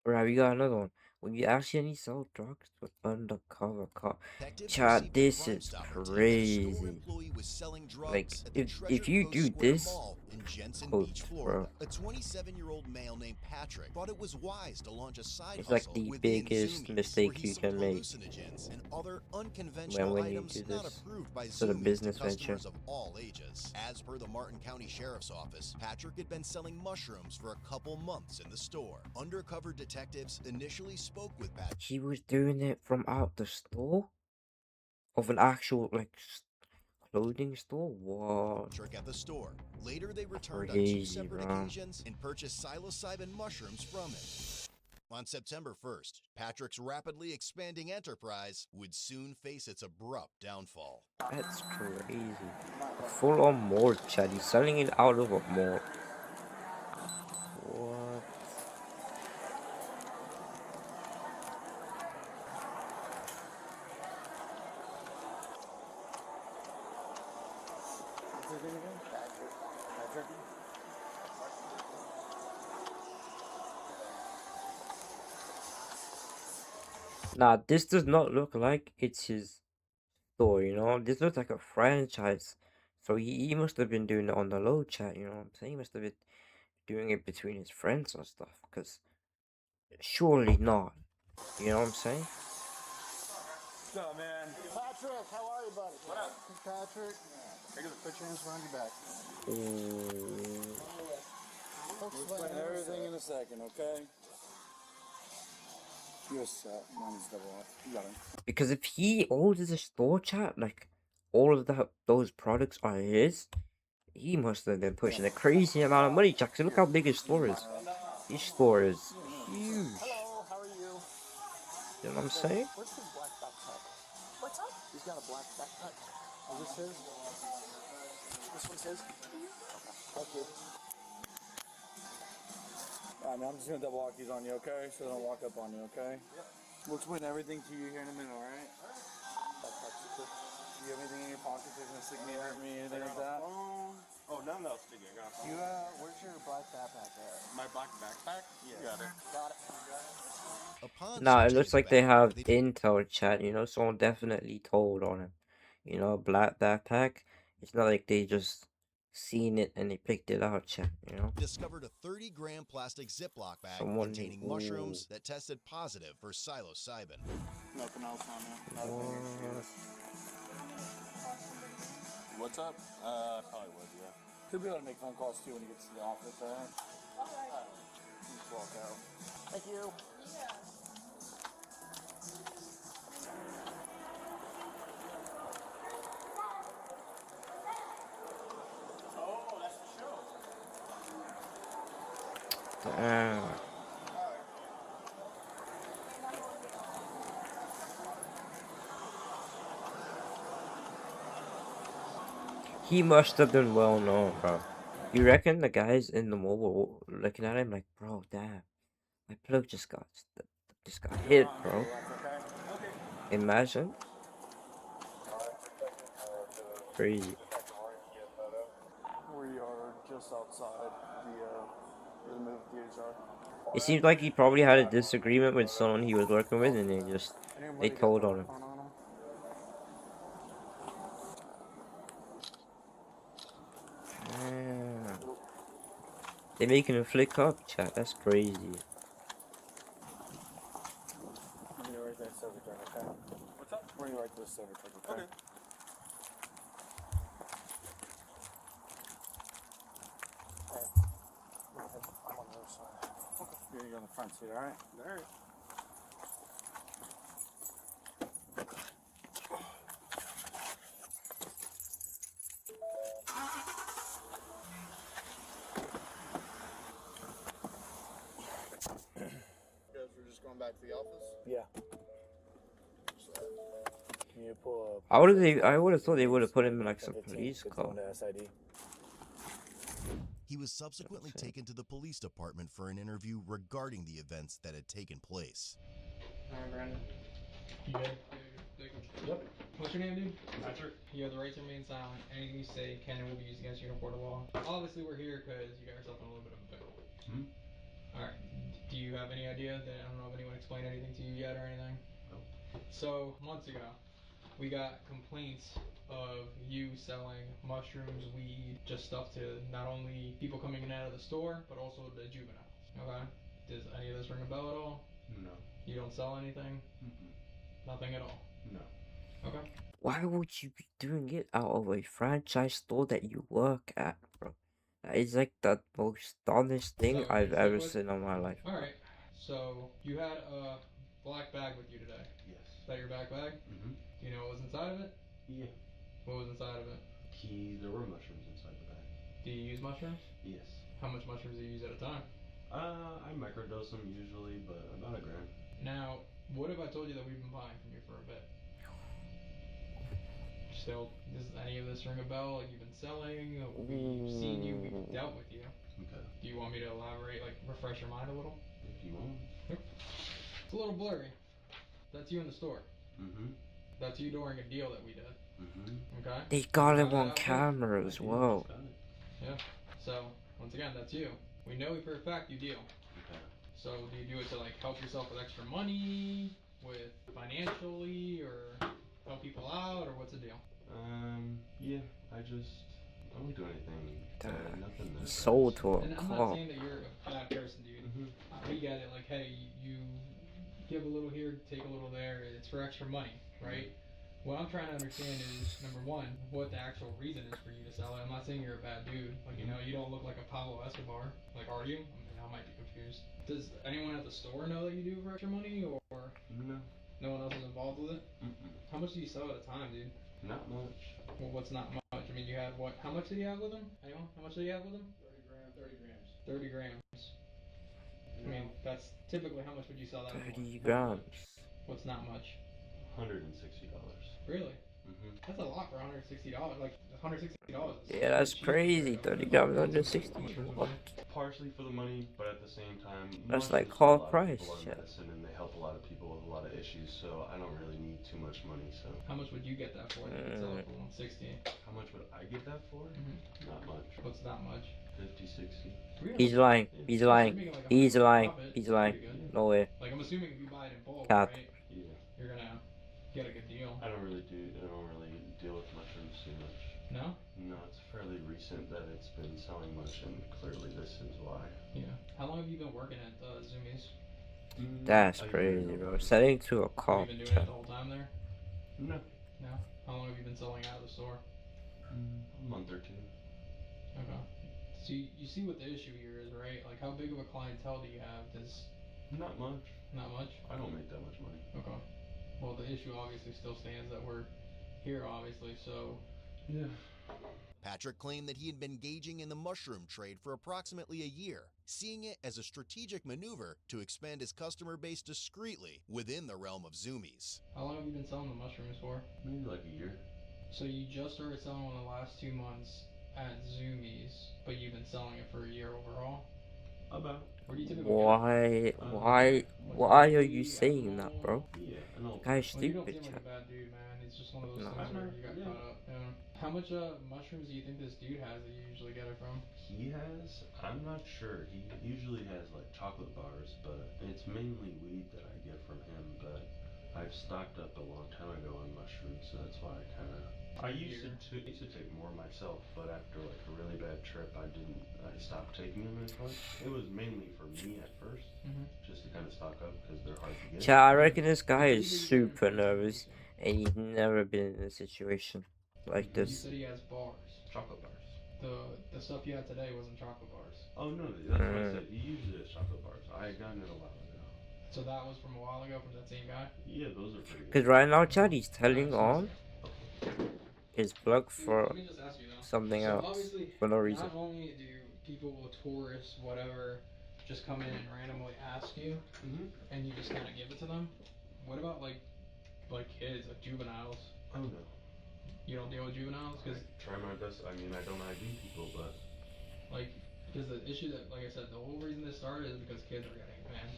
Right, we got another one. When you accidentally sell drugs with undercover car. Detectives Chat, received a this Crime is Stopper tip that a store crazy. employee was selling Like, drugs at the if Treasure you Coast do Square this, Mall in Jensen Beach, cooked, bro. Florida. A 27-year-old male named Patrick thought it was wise to launch a side It's like hustle the within biggest Zoomies, where mistake he you sold can make hallucinogens and other when unconventional you items do not this. approved by It's a Zoomies to business venture. customers of all ages. As per the Martin County Sheriff's Office, Patrick had been selling mushrooms for a couple months in the store. Undercover detectives initially spoke with Patrick He was doing it from out the store of an actual like clothing store. What? at the store. Later, they returned on two Crazy, separate bro. occasions and purchased psilocybin mushrooms from him. On September 1st, Patrick's rapidly expanding enterprise would soon face its abrupt downfall. That's crazy. A full-on mall, chat. He's selling it out of a mall. What? Nah, this does not look like it's his store, you know? This looks like a franchise. So he must have been doing it on the low, chat, you know what I'm saying? He must have been doing it between his friends or stuff. Because surely not. You know what I'm saying? What's up, man? Patrick, how are you, buddy? What up? Patrick. Put your hands behind your back. Ooh. We'll explain everything in a second, okay? You're set. Mine's double off. You got it. Because if he orders a store, chat, like all of those products are his, he must have been pushing a crazy amount of money, Jackson. Look how big his store is. His store is huge. Hello, how are you? You know what I'm saying? Where's his black backpack? What's up? He's got a black backpack. Is this his? This one's his? Thank you. Alright, man, I'm just gonna double lock these on you, okay? So they don't walk up on you, okay? Yep. We'll explain everything to you here in a minute, alright? Do you have anything in your pockets that's gonna stick me, hurt me, anything like that? Oh, none of those sticky. I got a You, where's your black backpack at? My black backpack? Yeah. You got it. Got it. Upon Nah, it searching looks his like they bag, have they intel, chat. You know, someone definitely told on him. You know, black backpack. It's not like they just seen it and they picked it out, chat. You know, discovered a 30-gram plastic Ziploc bag someone knew. containing Ooh. mushrooms that tested positive for psilocybin. Nothing else on there. What? What's up? Probably would, yeah. He'll be able to make phone calls too when he gets to the office, alright? Alright. Just walk out. Thank you. Damn. He must have been well known, bro. You reckon the guys in the mall were looking at him like, bro, damn, my plug just got hit, bro. Imagine. Crazy. We are just outside the movie theaters are. It seems like he probably had a disagreement with someone he was working with, and they Anybody got told the on him. phone on them? Damn. They making him flick up, chat. That's crazy. We're gonna write that silver tag, okay? What's up? We're gonna write this silver tag, okay? Okay. I'm on the other side. Okay. You're gonna go on the front seat, alright? All right. Guys, we're just going back to the office? Yeah. Can you pull up? I would have thought they would have put him in like some police car. SID. He was subsequently That's it. taken to the police department for an interview regarding the events that had taken place. Alright, Brandon. You good? Yep. What's your name, dude? Patrick. You have the right to remain silent. Anything you say can and will be used against you in a court of law. Obviously, we're here because you got yourself in a little bit of a pickle. Alright. Do you have have any idea? I don't know if anyone explained anything to you yet or anything. So months ago, we got complaints of you selling mushrooms, weed, just stuff to not only people coming in and out of the store, but also the juveniles. Okay? Does any of this ring a bell at all? No. You don't sell anything? Nothing at all? No. Okay. Why would you be doing it out of a franchise store that you work at, bro? That is like the most dumbest thing Is that what I've you're gonna ever stick with? seen in my life. Alright. So you had a black bag with you today. Yes. Is that your back bag? Mm-hmm. Do you know what was inside of it? Yeah. What was inside of it? There were mushrooms inside the bag. Do you use mushrooms? Yes. How much mushrooms do you use at a time? I microdose them usually, but about a gram. Now, what if I told you that we've been buying from you for a bit? Still, does any of this ring a bell? Like you've been selling, we've seen you, we've dealt with you. Okay. Do you want me to elaborate, like refresh your mind a little? If you want. It's a little blurry. That's you in the store. Mm-hmm. That's you during a deal that we did. Mm-hmm. Okay? They got You him got on that outfit? camera as well. Got it. Yeah. So, once again, that's you. We know for a fact you deal. Okay. So, do you do it to like help yourself with extra money, with financially, or help people out, or what's the deal? Yeah, I don't do anything bad, nothing He that sold bad. to a And I'm not cop. saying that you're a bad person, dude. Mm-hmm. We get it. Like, hey, you give a little here, take a little there. It's for extra money, right? What I'm trying to understand is, number one, what the actual reason is for you to sell it. I'm not saying you're a bad dude. Like, you know, you don't look like a Pablo Escobar. Like, are you? I mean, I might be confused. Does anyone at the store know that you do it for extra money, or No. no one else is involved with it? Mm-mm. How much do you sell at a time, dude? Not much. Well, what's not much? I mean, you had what? How much did you have with him? Anyone? How much did you have with him? 30 grams. 30 grams. I mean, that's typically how much would you sell that for? 30 Not grams. much. What's not much? $160. Really? Mm-hmm. That's a lot for $160. Like $160. Yeah, that's cheap crazy. compared to 30 grams, other places 160. with mushrooms, What? man. Partially for the money, but at the same time, That's mushrooms like for a half lot of price. people are Yeah. medicine, and they help a lot of people with a lot of issues. So I don't really need too much money. So How much would you get that for? If you could sell it for 160. how much would I get that for? Mm-hmm. Not much. What's not much? 50, 60. Really? He's lying. Yeah. He's So you're lying. making like He's $100 lying. profit. He's That's lying. pretty good. No way. Like, I'm assuming if you buy it in bulk, Cap. right? Yeah. You're gonna get a good deal. I don't really deal with mushrooms too much. No? No, it's fairly recent that it's been selling much, and clearly this is why. Yeah. How long have you been working at Zoomies? That's A year crazy, in bro. November. Selling to a Have you cop. been doing it the whole time there? No. No. How long have you been selling out of the store? A month or two. Okay. So you see what the issue here is, right? Like, how big of a clientele do you have? Not much. Not much? I don't make that much money. Okay. Well, the issue obviously still stands that we're here, obviously, so... Yeah. Patrick claimed that he had been engaging in the mushroom trade for approximately a year, seeing it as a strategic maneuver to expand his customer base discreetly within the realm of Zoomies. How long have you been selling the mushrooms for? Maybe like a year. So you just started selling in the last 2 months at Zoomies, but you've been selling it for a year overall? About. Where do you typically get it? Why are you saying that, bro? Yeah, an old. Guy's Well, you don't stupid, seem like chat. a bad dude, man. It's just one of those No. things where you got Yeah. caught up. Yeah. How much mushrooms do you think this dude has that you usually get it from? He has. I'm not sure. He usually has like chocolate bars, but it's mainly weed that I get from him. But I've stocked up a long time ago on mushrooms, so that's why I kind of. I used to take more myself, but after like a really bad trip, I didn't. I stopped taking them as much. It was mainly for me at 1st, just to kind of stock up because they're hard to get. Chat, I reckon this guy is super nervous and he's never been in a situation like You this. said he has bars. Chocolate bars. The stuff you had today wasn't chocolate bars. Oh no, that's what I said. He usually has chocolate bars. I had gotten it a while ago. So that was from a while ago from that same guy? Yeah, those are pretty good. Because right now, chat, he's telling on his plug Dude, for let me just ask you though. something So else obviously, for no reason. not only do people, tourists, whatever, just come in and randomly ask you, and you just kind of give it to them. What about like kids, like juveniles? Oh no. You don't deal with juveniles, I because try my best. I mean, I don't ID people, but because the issue that, like I said, the whole reason this started is because kids are getting it, man.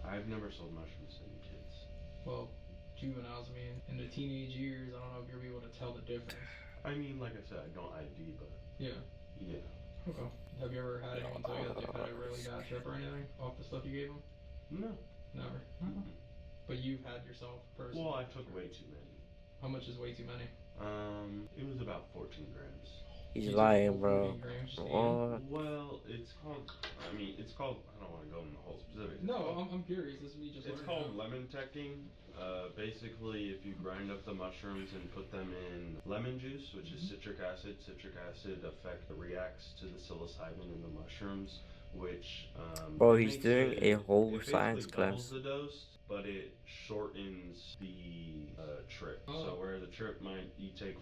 I've never sold mushrooms to any kids. Well, juveniles, I mean, in the teenage years, I don't know if you'll be able to tell the difference. I mean, like I said, I don't ID, but Yeah. yeah. Okay. Have you ever had anyone tell you that they've had a really bad trip or anything off the stuff you gave them? No. Never. But you've had yourself personally. Well, I took way too many. How much is way too many? It was about 14 grams. He's You took a lying, full bro. 14 grams just eating? What? Well, it's called. I don't want to go into the whole specifics. No, I'm curious. This is me just It's learning. called lemon teching. Basically, if you grind up the mushrooms and put them in lemon juice, which is citric acid reacts to the psilocybin in the mushrooms, which Bro, it he's makes doing a whole it basically science doubles class. the dose, but it shortens the trip. Oh. So where the trip you take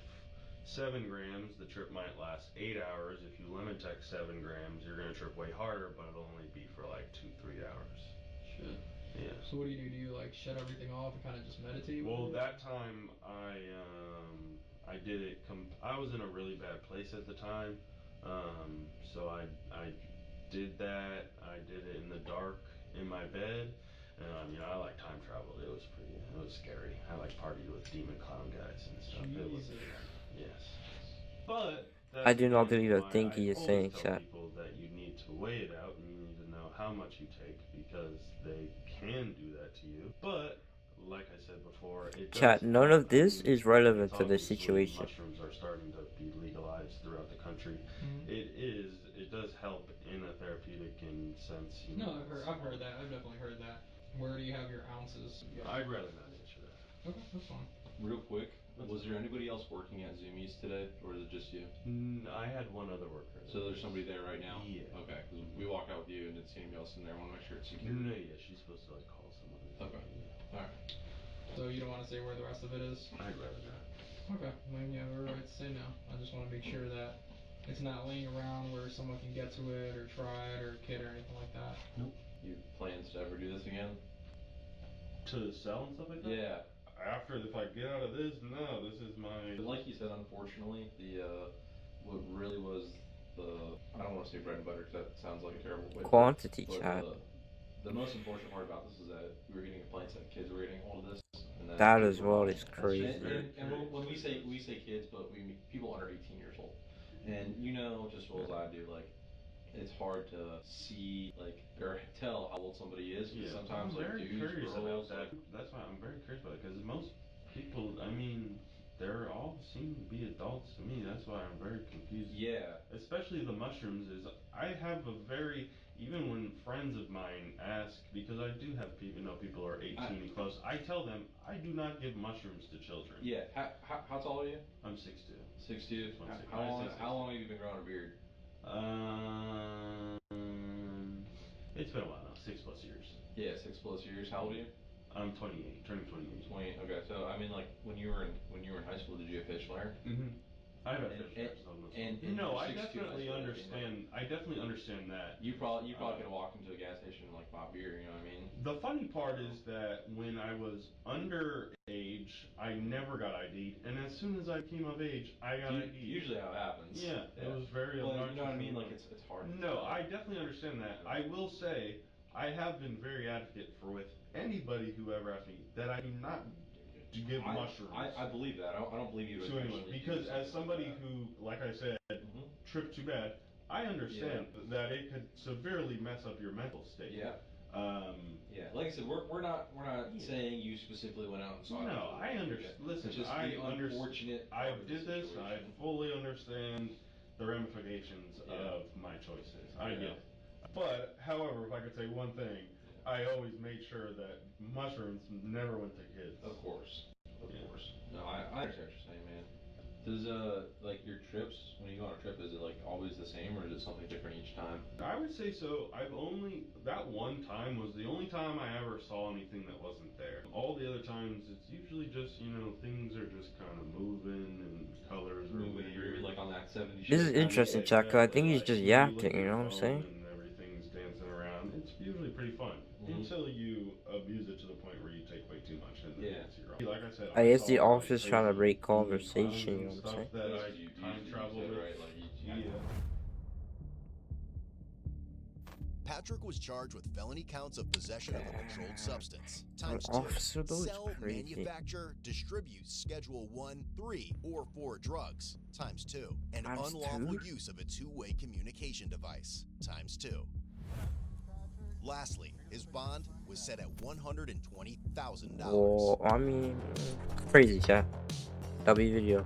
7 grams, the trip might last 8 hours. If you lemon tech 7 grams, you're gonna trip way harder, but it'll only be for like 2-3 hours. Shit. Yeah. So what do? Do you like shut everything off and kind of just meditate? Well, with it? that time I did it. I was in a really bad place at the time, so I did that. I did it in the dark in my bed. I like time traveled. It was scary. I like partied with demon clown guys and stuff. It was Jesus. yes. But I that's do not again believe a why thing I he is always saying, tell chat. people that you need to weigh it out and you need to know how much you take because they can do that to you. But like I said before, it does Chat, none help. of this is It's relevant to the obviously situation. mushrooms are starting to be legalized throughout the country. Mm-hmm. It does help in a therapeutic in sense. No, I've heard that. I've definitely heard that. Where do you have your ounces? I'd rather not answer that. Okay, that's fine. Real quick, was there anybody else working at Zoomies today, or is it just you? I had one other worker. So there's somebody there right now? Yeah. Okay, because we walked out with you and didn't see anybody else in there. I want to make sure it's secure. No, yeah, she's supposed to like call someone. Okay. Yeah. Alright. So you don't want to say where the rest of it is? I'd rather not. Okay, then you have every right to say no. I just want to make sure that it's not laying around where someone can get to it or try it or kid or anything like that. Nope. You plans to ever do this again? To sell and stuff like that? Yeah. After, if I get out of this, no, this is my. But like you said, unfortunately, what really was I don't want to say bread and butter because that sounds like a terrible way to put it, Quantity, but chat. the most unfortunate part about this is that we were getting complaints that kids were getting hold of this, and then That kids as were well buying is it. crazy. And when we say kids, but we mean people under 18 years old, and just as well as I do, like it's hard to see or tell how old somebody is because sometimes I'm very dudes, curious girls, about that. That's why I'm very curious about it because most people, they're all seem to be adults to me. That's why I'm very confused. Yeah. Especially the mushrooms is I have a very even when friends of mine ask because I do have people are 18 and close. I tell them I do not give mushrooms to children. Yeah. How tall are you? I'm 6'2". 6'2". How long have you been growing a beard? It's been a while now, 6+ years. Yeah, 6+ years. How old are you? I'm 28, turning 28. 28. Okay, so when you were in high school, did you have facial hair? Mm-hmm. I have facial hair. And no, you're I 6'2" definitely high school, understand. I definitely understand that. You probably could have walked into a gas station and bought beer. You know what I mean? The funny part is that when I was underage, I never got ID'd, and as soon as I came of age, I got ID'd. Usually how it happens. Yeah, it was very obnoxious. You know what I mean? Like it's hard. No, I definitely understand that. I will say I have been very advocate for with anybody who ever asked me that I do not to give mushrooms. I believe that. I don't believe you to anyone because as somebody who, like I said, tripped too bad, I understand that it could severely mess up your mental state. Yeah. Yeah, like I said, we're not saying you specifically went out and saw it. No, I understand. Listen, it's just I unfortunate. I did this. I fully understand the ramifications of my choices. I get it. But, however, if I could say one thing, I always made sure that mushrooms never went to kids. Of course. No, I understand what you're saying, man. Does your trips, when you go on a trip, is it always the same or is it something different each time? I would say so. That one time was the only time I ever saw anything that wasn't there. All the other times it's usually just, things are just kind of moving and colors are weird. Like on that 70s. This is interesting, chat, 'cause I think he's just yapping, you know what I'm saying? And everything's dancing around. It's usually pretty fun until you abuse it to the point where you take way too much and then it's your own. Like I said, I guess the saw office trying to break conversation, you know what I'm saying? that I time traveled with. Patrick was charged with felony counts of possession of a controlled substance. Times 2. Officer, though, it's Sell, crazy. manufacture, distribute Schedule 1, 3, or 4 drugs. Times 2. And Times unlawful 2? use of a two-way communication device. Times 2. Lastly, his bond was set at $120,000. Well, I mean, crazy chat. W video.